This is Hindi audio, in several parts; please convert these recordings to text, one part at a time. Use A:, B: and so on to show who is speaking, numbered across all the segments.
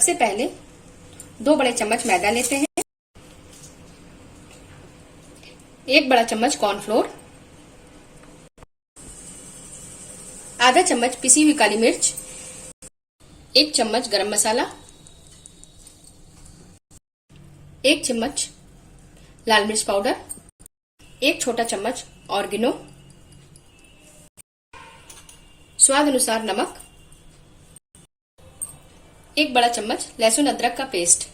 A: सबसे पहले 2 बड़े चम्मच मैदा लेते हैं, 1 बड़ा चम्मच कॉर्नफ्लोर, आधा चम्मच पिसी हुई काली मिर्च, 1 चम्मच गरम मसाला, 1 चम्मच लाल मिर्च पाउडर, 1 छोटा चम्मच ऑर्गेनो, स्वाद अनुसार नमक, 1 बड़ा चम्मच लहसुन अदरक का पेस्ट।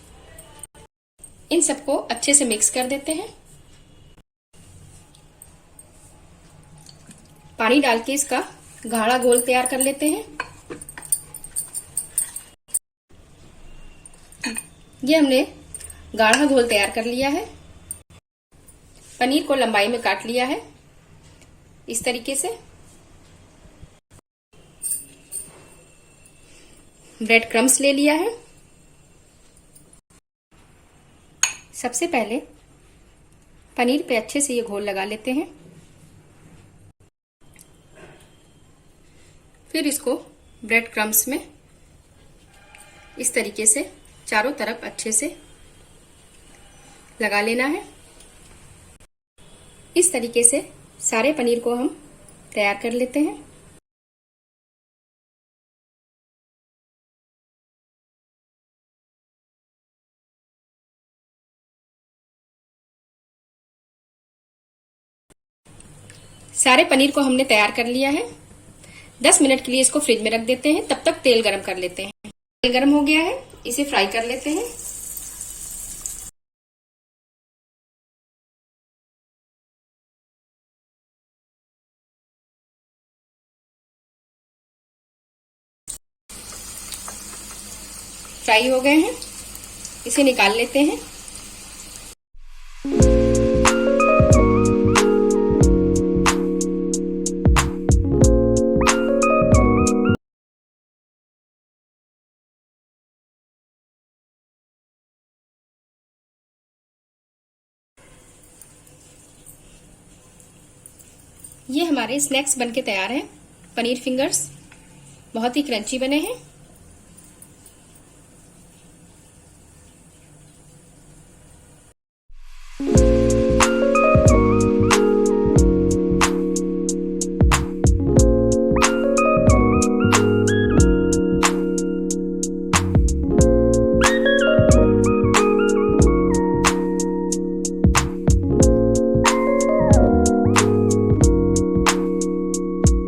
A: इन सबको अच्छे से मिक्स कर देते हैं। पानी डाल के इसका गाढ़ा घोल तैयार कर लेते हैं। ये हमने गाढ़ा घोल तैयार कर लिया है। पनीर को लंबाई में काट लिया है इस तरीके से। ब्रेड क्रम्स ले लिया है। सबसे पहले पनीर पे अच्छे से ये घोल लगा लेते हैं। फिर इसको ब्रेड क्रम्स में इस तरीके से चारों तरफ अच्छे से लगा लेना है। इस तरीके से सारे पनीर को हम तैयार कर लेते हैं। सारे पनीर को हमने तैयार कर लिया है। 10 मिनट के लिए इसको फ्रिज में रख देते हैं। तब तक तेल गरम कर लेते हैं। तेल गरम हो गया है, इसे फ्राई कर लेते हैं। फ्राई हो गए हैं, इसे निकाल लेते हैं। ये हमारे स्नैक्स बनके तैयार हैं। पनीर फिंगर्स बहुत ही क्रंची बने हैं।